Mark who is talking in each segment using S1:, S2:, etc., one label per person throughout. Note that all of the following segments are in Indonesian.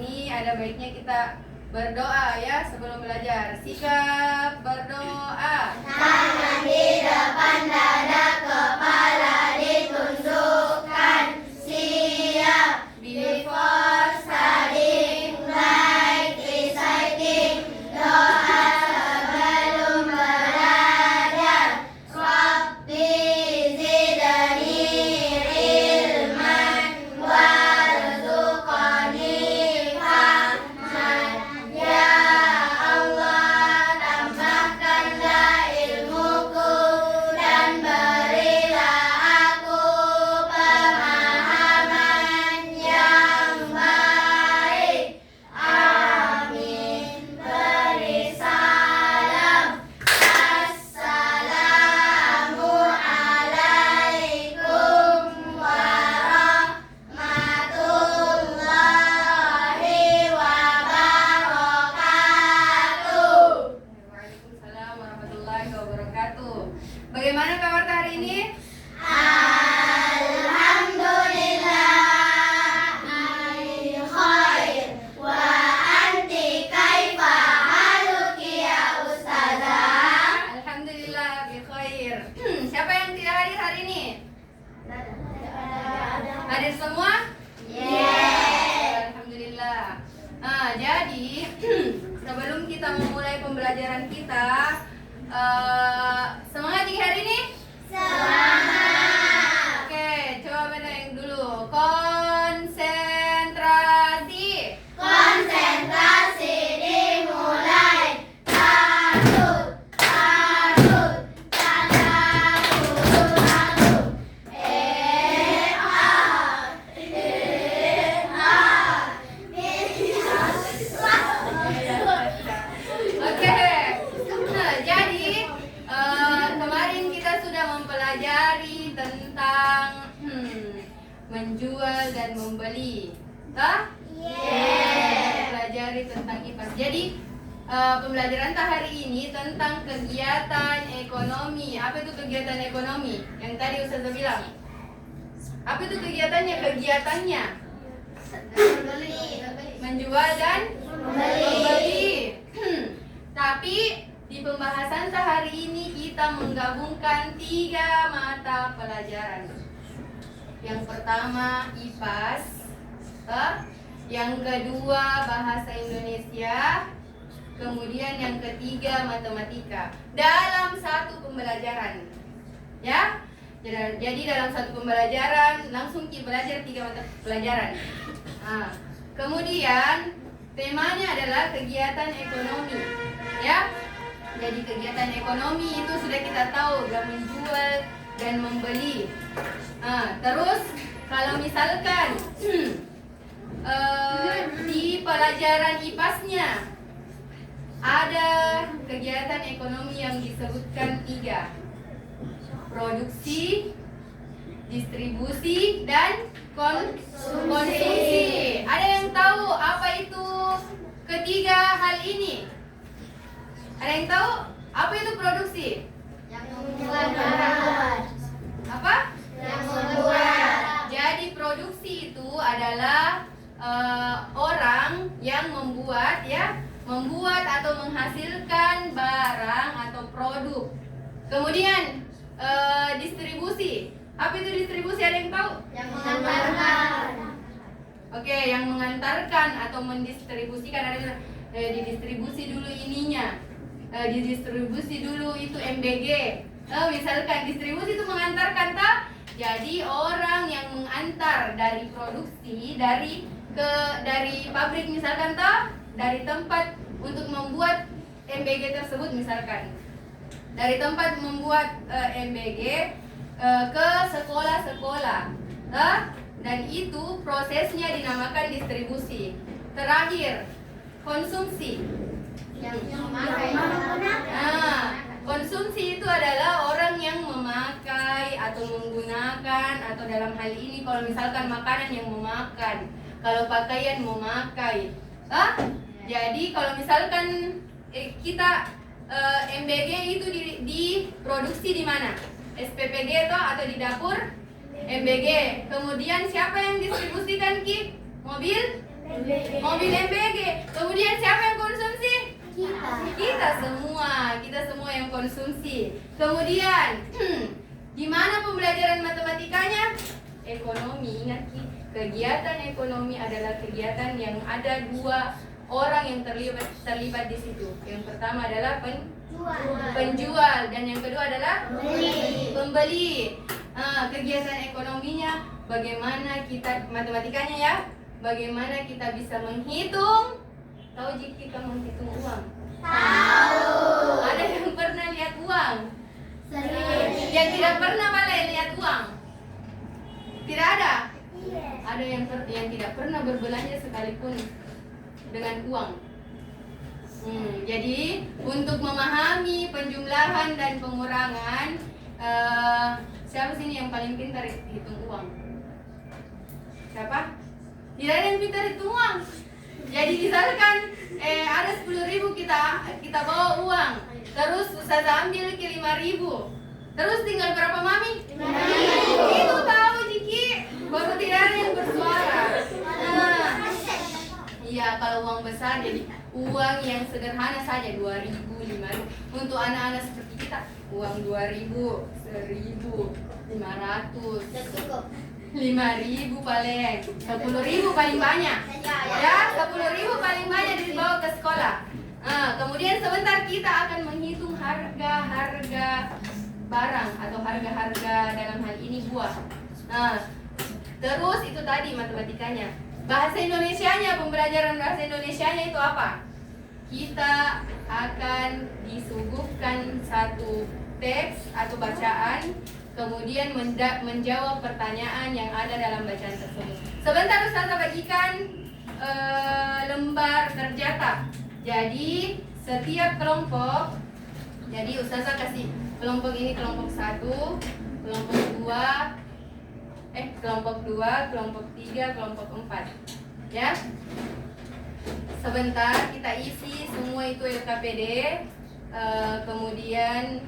S1: ini ada baiknya kita berdoa ya sebelum belajar. Sikap berdoa.
S2: Tangan di depan dada, kepala ditundukkan. Siap. Before studying, like reciting. Doa sebelum belajar. Rabbi zidni ilman warzuqni fahman. Ya Allah, tambahkanlah ilmuku dan berilah aku pemahaman yang baik. Amin. Beri salam. Assalamualaikum warahmatullahi wabarakatuh.
S1: Waalaikumsalam warahmatullahi wabarakatuh. Bagaimana kabar hari ini?
S2: Alhamdulillah, ani khair. Wa anti kaifa haluki ya ustazah?
S1: Alhamdulillah bi khair. Siapa yang tidak hadir hari ini? Hadir semua? Alhamdulillah. Nah, jadi sebelum kita memulai pembelajaran kita, semangat tinggi hari ini?
S2: Semangat.
S1: Oke, coba mana yang dulu. Konsentrasi.
S2: Konsentrasi dimulai. Takut, takut, takut.
S1: Oke. Nah, jadi kemarin kita sudah mempelajari tentang menjual dan membeli. Tah? Pelajari tentang IPAS. Jadi pembelajaran hari ini tentang kegiatan ekonomi. Apa itu kegiatan ekonomi? Yang tadi Ustazah bilang. Apa itu kegiatannya? Kegiatannya menjual dan membeli. Tapi di pembahasan hari ini kita menggabungkan 3 mata pelajaran. Yang pertama IPAS, yang kedua bahasa Indonesia, kemudian yang ketiga matematika dalam satu pembelajaran. Ya, jadi dalam satu pembelajaran langsung kita belajar 3 mata pelajaran. Nah, kemudian temanya adalah kegiatan ekonomi. Ya, jadi kegiatan ekonomi itu sudah kita tahu, menjual dan membeli. Nah, terus kalau misalkan di pelajaran IPAS-nya ada kegiatan ekonomi yang disebutkan 3: produksi, distribusi, dan konsumsi. Ada yang tahu apa itu ketiga hal ini? Ada yang tahu apa itu produksi?
S2: Yang membuat.
S1: Apa?
S2: Yang membuat.
S1: Jadi produksi itu adalah orang yang membuat atau menghasilkan barang atau produk. Kemudian distribusi. Apa itu distribusi? Ada yang tahu?
S2: Yang mengantarkan.
S1: Oke, yang mengantarkan atau mendistribusikan. Ada didistribusi dulu ininya. Didistribusi dulu itu MBG. Misalkan distribusi itu mengantarkan tak? Jadi orang yang mengantar dari produksi dari pabrik misalkan tak? Dari tempat untuk membuat MBG tersebut misalkan. Dari tempat membuat MBG ke sekolah-sekolah. Dan itu prosesnya dinamakan distribusi. Terakhir, konsumsi.
S2: Yang memakai.
S1: Nah, konsumsi itu adalah orang yang memakai atau menggunakan, atau dalam hal ini kalau misalkan makanan yang memakan, kalau pakaian memakai. Jadi kalau misalkan kita MBG itu diproduksi di mana? SPPG atau di dapur MBG. Kemudian siapa yang distribusikan Ki? Mobil Mobil MBG. Kemudian siapa yang konsumsi?
S2: Kita.
S1: Kita semua yang konsumsi. Kemudian, gimana pembelajaran matematikanya? Ekonomi, ingat Ki, kegiatan ekonomi adalah kegiatan yang ada dua orang yang terlibat di situ. Yang pertama adalah penjual dan yang kedua adalah pembeli. Kegiatan ekonominya bagaimana kita, matematikanya ya, bagaimana kita bisa menghitung. Tahu jika kita menghitung uang?
S2: Tahu.
S1: Ada yang pernah lihat uang?
S2: Sering.
S1: Yang tidak pernah malah lihat uang? Tidak ada?
S2: Iya.
S1: Ada yang tidak pernah berbelanja sekalipun dengan uang. Jadi untuk memahami penjumlahan dan pengurangan, siapa sini yang paling pintar hitung uang? Siapa? Tidak ada yang pintar hitung uang. Jadi misalkan ada 10.000 kita bawa uang, terus Ustazah ambil ke 5.000, terus tinggal berapa mami?
S2: 5.000.
S1: Itu tahu Jiki, baru tidak ada yang bersuara. Iya, kalau uang besar jadi uang yang sederhana saja 2.000, 5.000. Untuk anak-anak seperti kita, uang 2.000, 1.000, 500, 5.000 paling, 10.000 paling banyak. Ya, 10.000 paling banyak dibawa ke sekolah. Kemudian sebentar kita akan menghitung harga-harga barang atau harga-harga dalam hal ini buah. Terus itu tadi matematikanya. Bahasa Indonesianya, pembelajaran bahasa Indonesianya itu apa? Kita akan disuguhkan satu teks atau bacaan, kemudian menjawab pertanyaan yang ada dalam bacaan tersebut. Sebentar Ustazah bagikan lembar kerjata. Jadi setiap kelompok, jadi Ustazah kasih kelompok ini kelompok 1, kelompok 2, kelompok 2, kelompok 3, kelompok 4. Ya. Sebentar kita isi semua itu LKPD. Kemudian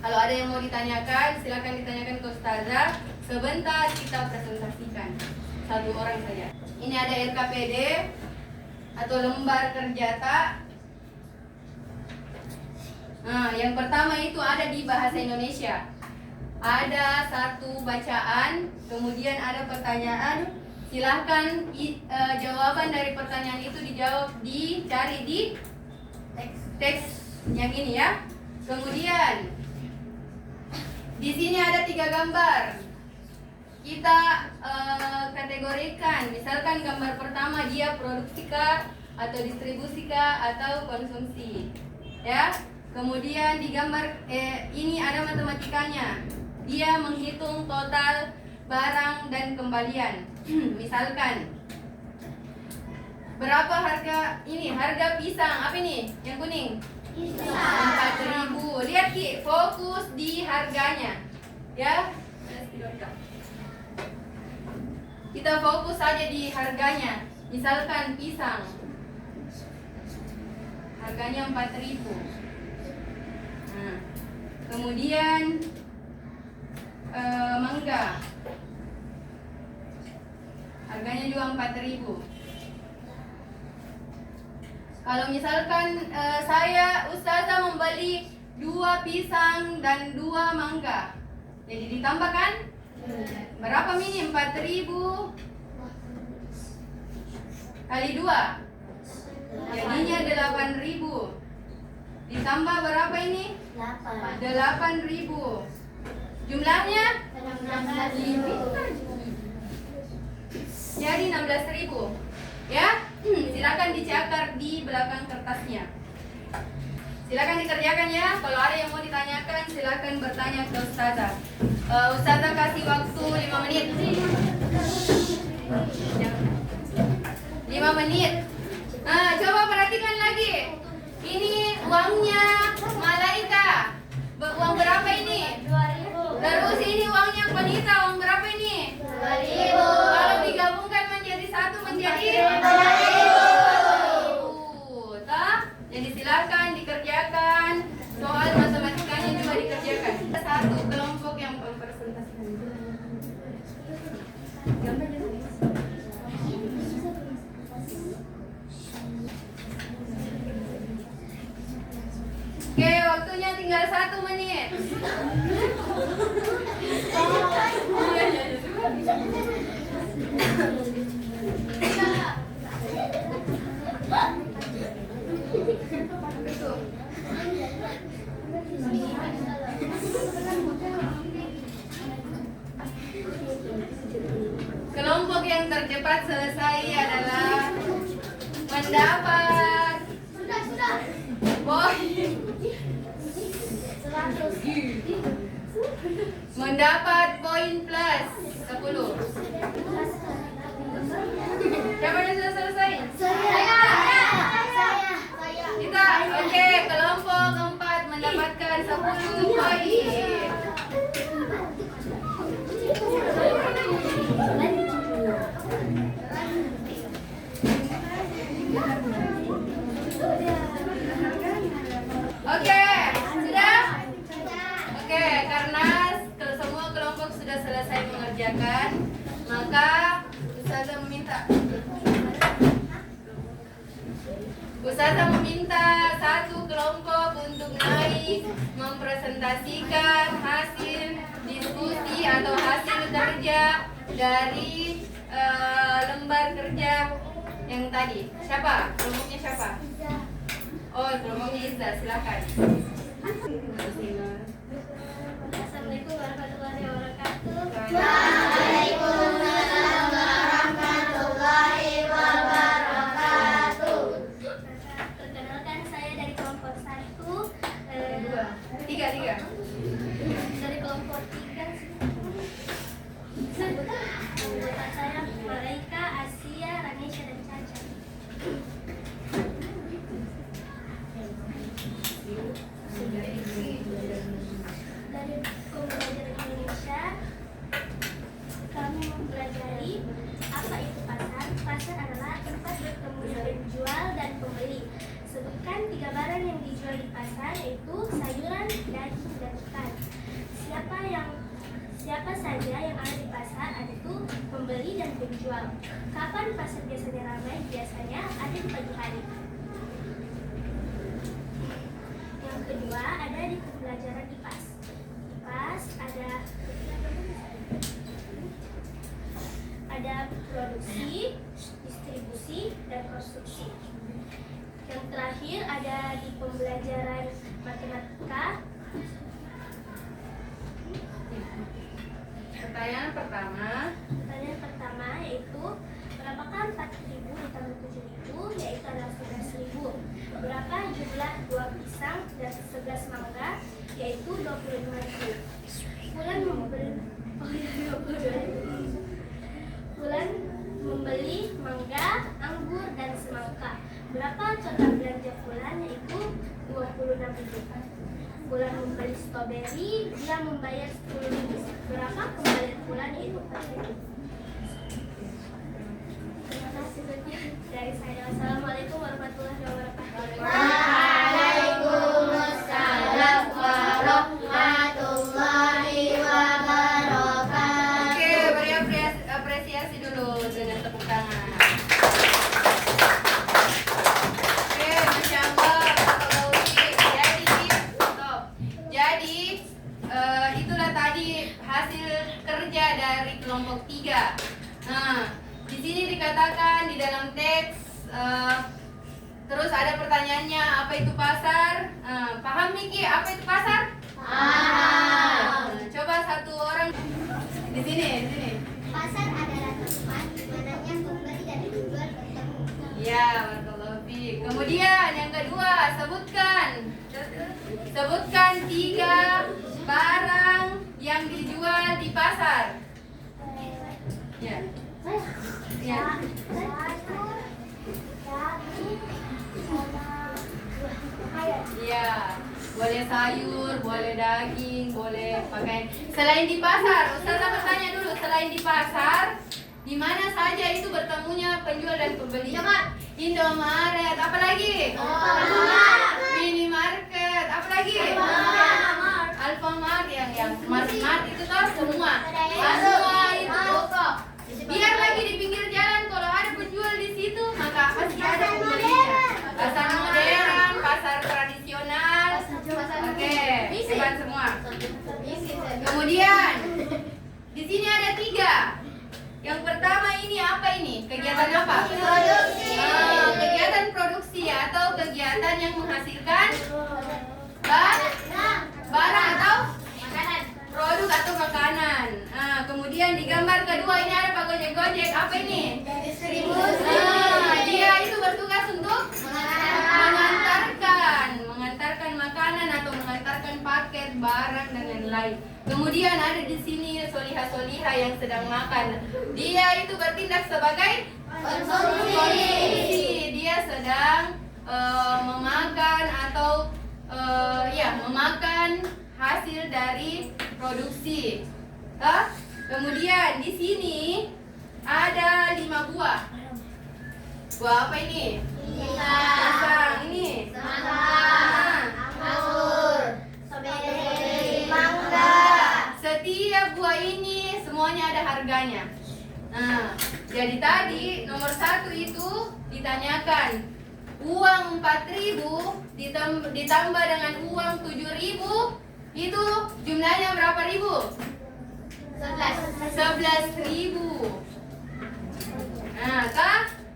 S1: kalau ada yang mau ditanyakan, silakan ditanyakan ke Ustazah. Sebentar kita presentasikan. Satu orang saja. Ini ada LKPD atau lembar kerjata. Yang pertama itu ada di bahasa Indonesia. Ada satu bacaan, kemudian ada pertanyaan. Silahkan jawaban dari pertanyaan itu dicari di teks yang ini ya. Kemudian di sini ada 3 gambar. Kita kategorikan. Misalkan gambar pertama dia produksi kah, atau distribusi kah, atau konsumsi. Ya. Kemudian di gambar ini ada matematikanya. Dia menghitung total barang dan kembalian. Misalkan berapa harga ini? Harga pisang apa ini? Yang kuning? 4.000. Lihat Ki, fokus di harganya. Ya. Kita fokus saja di harganya. Misalkan pisang. Harganya 4.000. Kemudian mangga. Harganya juga 4.000. Kalau misalkan saya Ustazah membeli 2 pisang dan 2 mangga, jadi ditambahkan berapa mini? 4.000 kali 2 jadinya 8.000. Ditambah berapa ini? 8.000. Jumlahnya? Jadi 16.000. Ya, silakan dicakar di belakang kertasnya. Silakan dikerjakan ya. Kalau ada yang mau ditanyakan, silakan bertanya ke Ustazah. Ustazah kasih waktu 5 menit. 5 menit. Coba perhatikan lagi. Ini uangnya Malaika. Uang berapa ini? 2.000. Terus ini uangnya Konita. Uang berapa ini?
S2: 2.000.
S1: Kalau digabungkan menjadi 1 menjadi 5.000. Jadi silakan dikerjakan. Soal matematikanya juga dikerjakan. Satu kelompok yang mempresentasikan. Gambarnya Waktunya tinggal 1 menit. Kelompok yang tercepat selesai adalah mendapat
S2: Sudah.
S1: poin. Mendapat poin plus 10. Siapa yang sudah selesai?
S2: Saya.
S1: Kita, oke, kelompok keempat mendapatkan 10 poin. Oke, sudah? Oke, karena semua kelompok sudah selesai mengerjakan, maka Ustazah meminta satu kelompok untuk naik mempresentasikan hasil diskusi atau hasil kerja dari lembar kerja yang tadi. Siapa? Kelompoknya siapa? Oh, kelompoknya Iza, silakan.
S2: Assalamualaikum warahmatullahi wabarakatuh.
S1: Waalaikumsalam
S2: warahmatullahi wabarakatuh. Perkenalkan, saya dari kelompok 1.
S1: Tiga.
S2: Dari kelompok 3. Anggota saya Malaika, Asia, Ranisha, dan Caca. Dari pembelajaran Indonesia, kami mempelajari apa itu pasar. Pasar adalah tempat bertemunya penjual dan pembeli. Sebutkan 3 barang yang dijual di pasar, yaitu sayuran, daging, dan ikan. Siapa saja yang ada di pasar, ada itu pembeli dan penjual. Kapan pasar biasanya ramai? Biasanya ada di pagi hari. Yang kedua ada di pembelajaran IPAS. IPAS ada produksi, distribusi, dan konstruksi. Yang terakhir ada di pembelajaran matematika.
S1: Pertanyaan pertama yaitu berapakah 4.000 ditambah 7.000, yaitu adalah 11.000. Berapa jumlah 2 pisang dan 11 mangga, yaitu 25.000. Bulan membeli mangga, anggur, dan semangka. Berapa total belanja bulan, yaitu 26.000. Bulan membeli stroberi, dia membayar 10.000. Berapa kembalian bulan, yaitu 4.000. Terima kasih dari saya. Assalamualaikum warahmatullahi wabarakatuh.
S3: Waalaikumsalam warahmatullahi wabarakatuh.
S1: Oke, beri apresiasi dulu dengan tepuk tangan. Oke, Masya Allah, Jadi, itulah tadi hasil kerja dari kelompok 3. Nah, di sini dikatakan di dalam teks, terus ada pertanyaannya, apa itu pasar? Paham Miki, apa itu pasar?
S2: Paham.
S1: Coba satu orang di sini.
S2: Pasar adalah tempat di mana pembeli dan penjual bertemu.
S1: Ya, barakallahu fiik. Kemudian yang kedua, sebutkan 3 barang yang dijual di pasar. Ya. Iya, boleh sayur, boleh daging, boleh pakaian. Selain di pasar, Ustazah bertanya dulu, selain di pasar, di mana saja itu bertemunya penjual dan pembeli? Indomaret, apa lagi? Minimarket, apa lagi? Alfamart, yang smart itu tuh semua itu. Biar lagi di pinggir jalan, kalau ada penjual di situ, maka pasti ada pembelinya. Pasar modern, pasar tradisional, oke, Kemudian di sini ada 3. Yang pertama ini apa ini? Kegiatan apa?
S3: Produksi.
S1: Kegiatan produksi atau kegiatan yang menghasilkan barang atau produk atau makanan. Kemudian di gambar kedua ini ada Pak Gojek-Gojek. Apa ini?
S3: Distribusi.
S1: Dia itu bertugas untuk mengantarkan makanan atau mengantarkan paket, barang dan lain-lain. Kemudian ada di sini soliha-soliha yang sedang makan. Dia itu bertindak sebagai konsumsi. Dia sedang memakan atau memakan hasil dari produksi. Kemudian di sini ada 5 buah. Buah apa ini? Pisang. Ini.
S3: Anggur. Stroberi. Mangga.
S1: Setiap buah ini semuanya ada harganya. Jadi tadi nomor 1 itu ditanyakan uang 4.000 ditambah dengan uang 7.000 itu jumlahnya berapa ribu? 11.000.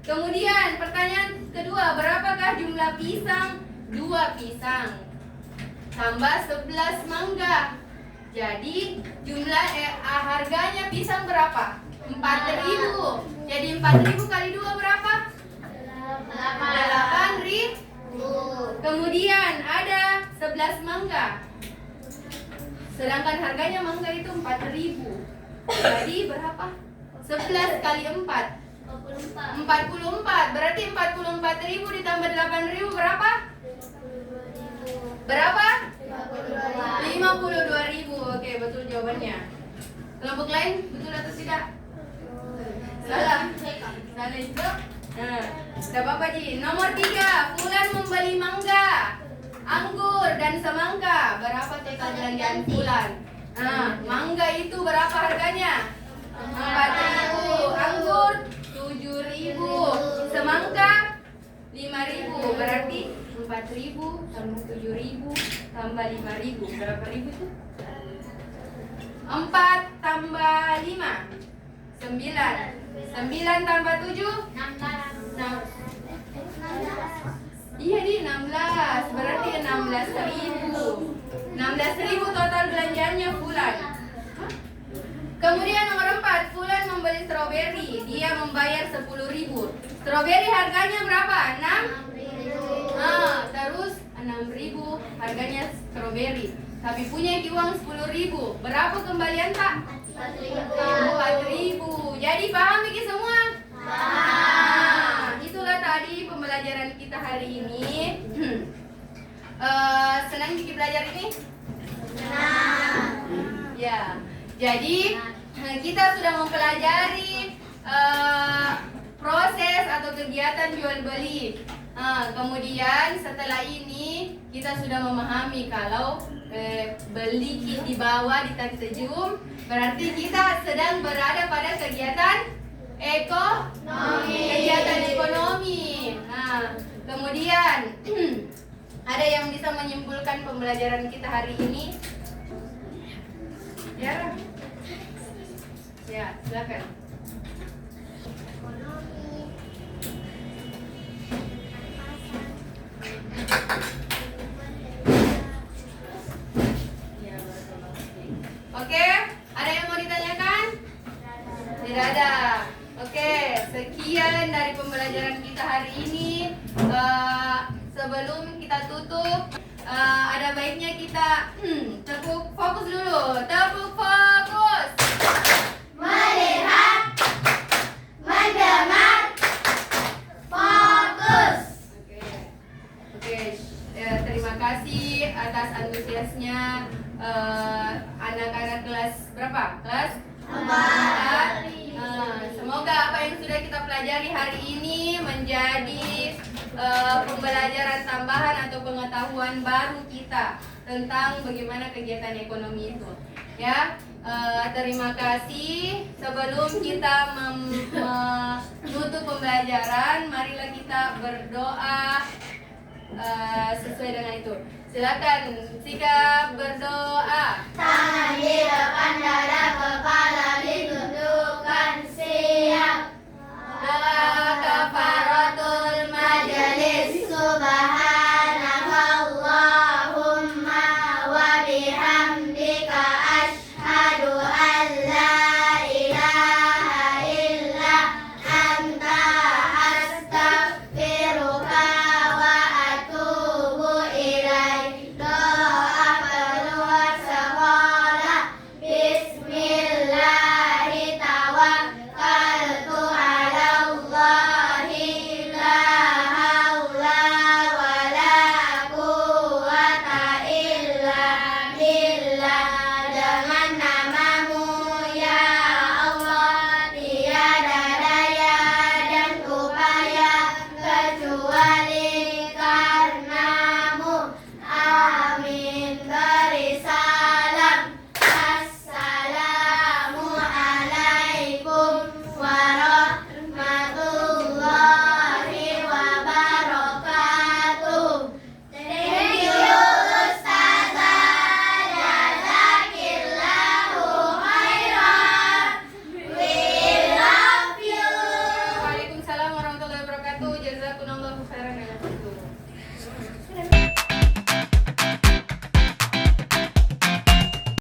S1: Kemudian pertanyaan kedua, berapakah jumlah pisang? 2 pisang tambah 11 mangga. Jadi jumlah harganya pisang berapa? 4.000. Jadi 4.000 kali 2 berapa? 8.000. Kemudian ada 11 mangga. Sedangkan harganya mangga itu 4.000. Jadi berapa? 11 kali 4. 44. Berarti 44.000 ditambah 8.000 berapa? Berapa? 52.000. Oke, betul jawabannya. Kelompok lain betul atau tidak? Salah. Salah itu. Tidak apa-apa Ji. Nomor 3, Fulan membeli mangga, anggur dan semangka. Berapa total belanjaan Fulan? Mangga itu berapa harganya? 4.000. Anggur 7.000. Semangka 5.000. Berarti 4.000 tambah 7.000 tambah 5.000. Berapa ribu itu? 4 tambah 5 9. 9 tambah 7 Iya di 16. Berarti 16.000. 16.000 total belanjaannya Fulan. Kemudian nomor 4, Fulan membeli stroberi. Dia membayar 10.000. Stroberi harganya berapa? 6. Terus 6.000 harganya stroberi. Tapi punya uang 10.000. Berapa kembalian tak? 4.000. Jadi paham ini semua? Itulah tadi pembelajaran kita hari ini. Senang Kiki belajar ini? Senang. Ya. Jadi kita sudah mempelajari proses atau kegiatan jual beli. Kemudian setelah ini kita sudah memahami kalau beli kit di bawah di Tansejum berarti kita sedang berada pada kegiatan kegiatan ekonomi. Kemudian ada yang bisa menyimpulkan pembelajaran kita hari ini? Ya, silakan. Oke, ada yang mau ditanyakan? Tidak ada. Oke, sekian dari pembelajaran kita hari ini. Sebelum kita tutup, ada baiknya kita tepuk fokus dulu. Tepuk fokus.
S3: Melihat, mendengar, fokus.
S1: Oke. Terima kasih atas antusiasnya anak-anak kelas berapa? Kelas 4. Semoga apa yang sudah kita pelajari hari ini menjadi pembelajaran tambahan atau pengetahuan baru kita tentang bagaimana kegiatan ekonomi itu. Ya, terima kasih. Sebelum kita menutup pembelajaran, marilah kita berdoa sesuai dengan itu. Silakan sikap berdoa.
S3: Tangan di depan dada, kepala ditundukkan, siap.
S1: Doa